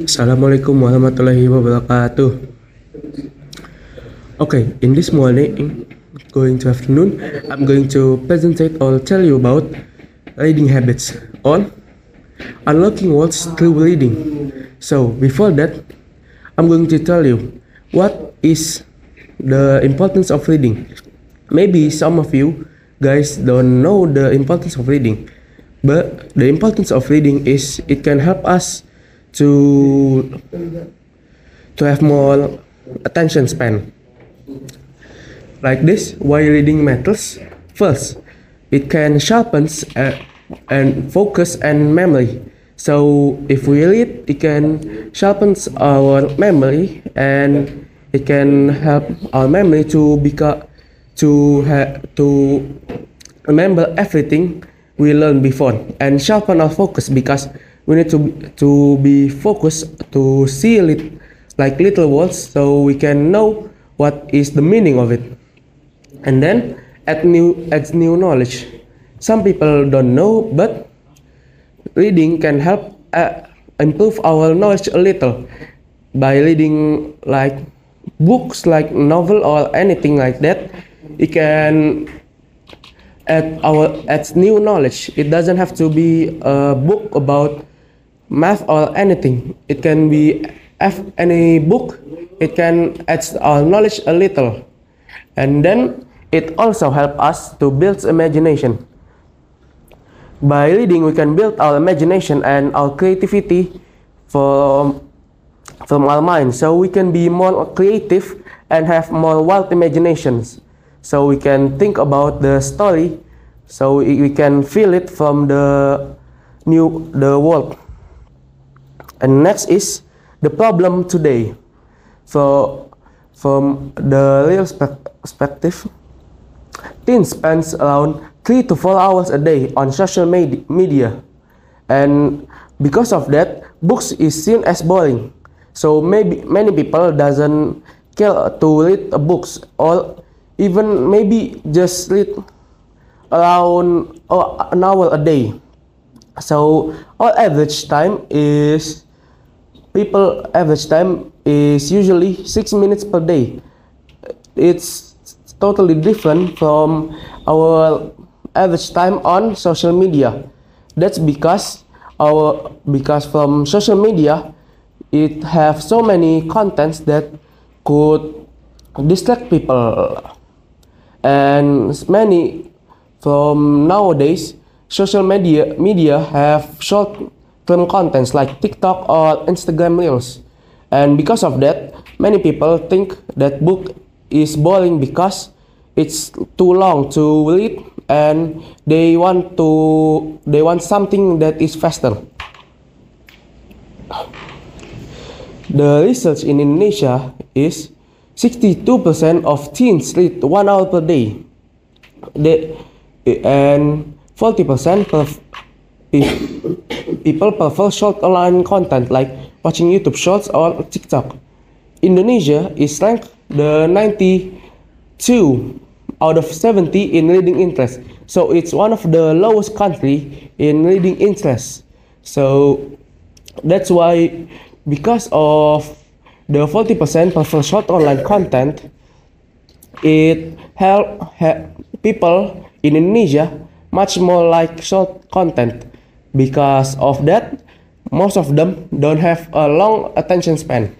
Assalamualaikum warahmatullahi wabarakatuh. Okay, in this morning, going to afternoon, I'm going to presentate or tell you about reading habits on unlocking words through reading. So before that, I'm going to tell you what is the importance of reading. Maybe some of you guys don't know the importance of reading, but the importance of reading is it can help us to have more attention span. Like this, why reading matters? First, it can sharpen and focus and memory. So if we read, it can sharpen our memory and it can help our memory to remember everything we learned before and sharpen our focus because we need to be focused to see like little words so we can know what is the meaning of it, and then add new knowledge. Some people don't know, but reading can help improve our knowledge a little by reading like books like novel or anything like that. It can add new knowledge. It doesn't have to be a book about math or anything. It can be any book. It can add our knowledge a little, and then it also help us to build imagination. By reading, we can build our imagination and our creativity from our mind, so we can be more creative and have more wild imaginations. So we can think about the story, so we can feel it from the world. And next is the problem today. So from the real perspective, teens spend around 3 to 4 hours a day on social media, and because of that, books is seen as boring. So maybe many people doesn't care to read books, or even maybe just read around an hour a day. So our average time is usually 6 minutes per day. It's totally different from our average time on social media. That's because from social media it have so many contents that could distract people, and many from nowadays social media have short term contents like TikTok or Instagram Reels, and because of that, many people think that book is boring because it's too long to read, and they want something that is faster. The research in Indonesia is 62% of teens read 1 hour per day, and 40% people prefer short online content like watching YouTube Shorts or TikTok. Indonesia is ranked the 92 out of 70 in reading interest. So it's one of the lowest country in reading interest. So that's why, because of the 40% prefer short online content, it help people in Indonesia much more like short content. Because of that, most of them don't have a long attention span.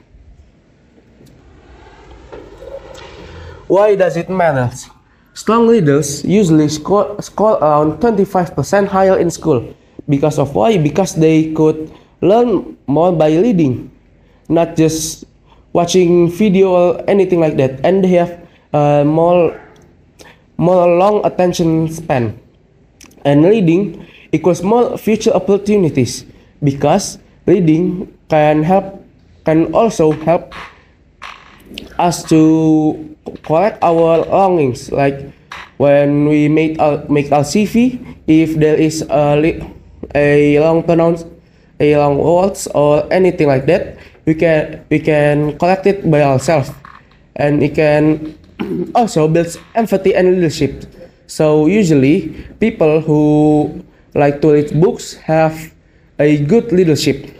Why does it matter? Strong readers usually score around 25% higher in school. Because of why? Because they could learn more by reading, not just watching video or anything like that, and they have more long attention span. And reading equals more future opportunities, because reading can also help us to correct our longings, like when we make our CV, if there is a long words or anything like that, we can correct it by ourselves, and it can also build empathy and leadership. So usually people who like to read books have a good leadership.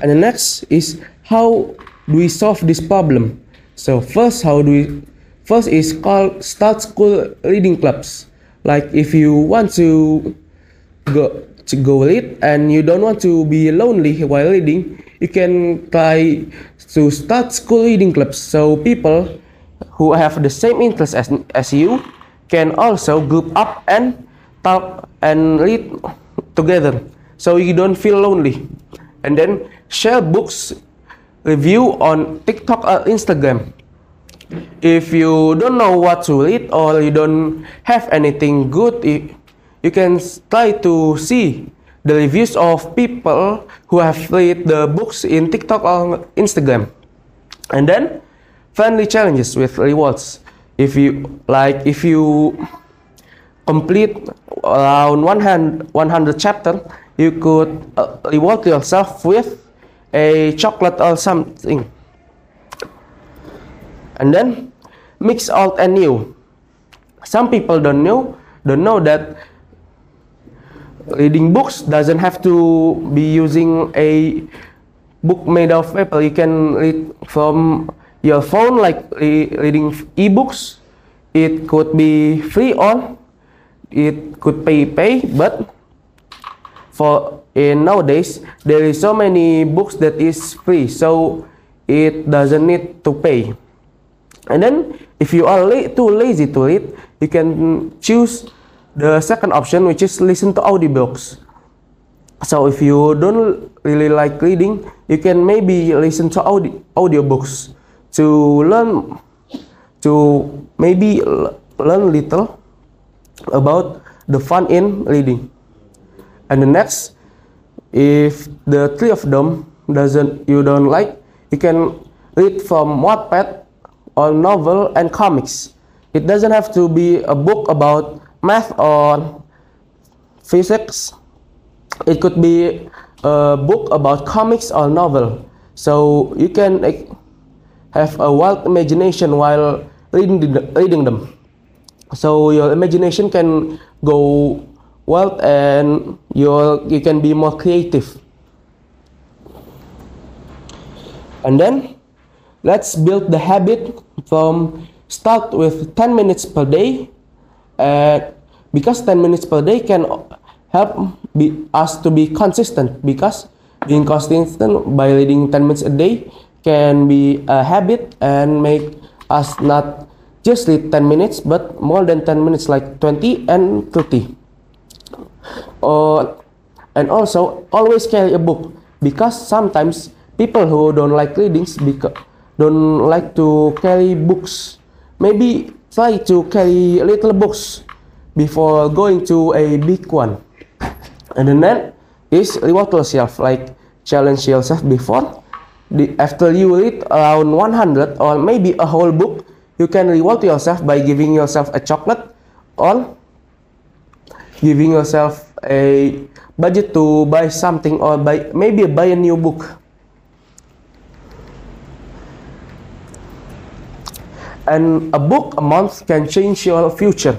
And the next is, how do we solve this problem? So first is called start school reading clubs. Like if you want to go read and you don't want to be lonely while reading, you can try to start school reading clubs. So people who have the same interest as you can also group up and talk and read together, so you don't feel lonely. And then share books review on TikTok or Instagram. If you don't know what to read or you don't have anything good, you can try to see the reviews of people who have read the books in TikTok or Instagram. And then friendly challenges with rewards. If you complete around 100 chapter, you could reward yourself with a chocolate or something. And then mix old and new. Some people don't know that reading books doesn't have to be using a book made of paper. You can read from your phone, like reading ebooks. It could be free or it could pay, but nowadays there is so many books that is free, so it doesn't need to pay. And then if you are too lazy to read, you can choose the second option, which is listen to audiobooks. So if you don't really like reading, you can maybe listen to audiobooks to maybe learn little about the fun in reading. And the next, if the three of them you don't like, you can read from Wattpad or novel and comics. It doesn't have to be a book about math or physics. It could be a book about comics or novel. So you can have a wild imagination while reading them. So your imagination can go wild and you can be more creative. And then let's build the habit from start with 10 minutes per day, because 10 minutes per day can help us to be consistent, because being consistent by reading 10 minutes a day can be a habit and make us not just read 10 minutes but more than 10 minutes, like 20 and 30. And also always carry a book, because sometimes people who don't like reading don't like to carry books. Maybe try to carry little books before going to a big one. And then is reward yourself, like challenge yourself before. After you read around 100 or maybe a whole book, you can reward yourself by giving yourself a chocolate or giving yourself a budget to buy something, or maybe buy a new book. And a book a month can change your future.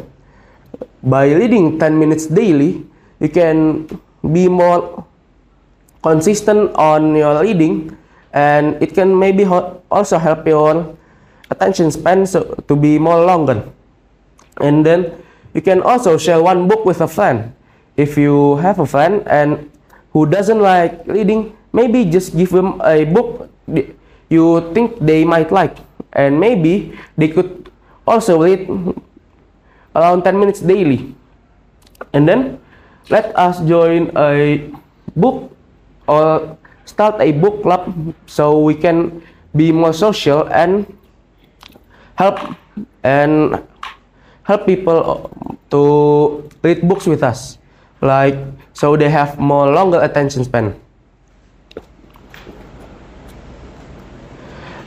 By reading 10 minutes daily, you can be more consistent on your reading, and it can maybe also help your attention span to be more longer. And then you can also share one book with a friend. If you have a friend and who doesn't like reading, maybe just give them a book you think they might like, and maybe they could also read around 10 minutes daily. And then let us join a book or start a book club, so we can be more social and help people to read books with us, like so they have more longer attention span.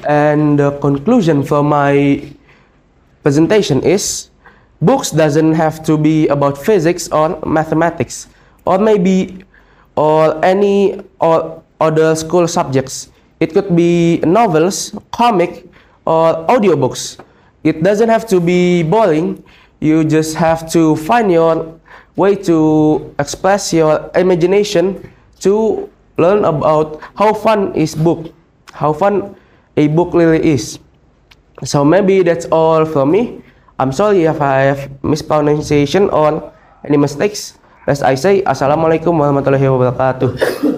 And the conclusion for my presentation is, books doesn't have to be about physics or mathematics, or maybe any other school subjects. It could be novels, comic, or audiobooks. It doesn't have to be boring. You just have to find your way to express your imagination to learn about how fun is book, how fun a book really is. So maybe that's all from me. I'm sorry if I have mispronunciation or any mistakes. As I say, Assalamualaikum warahmatullahi wabarakatuh.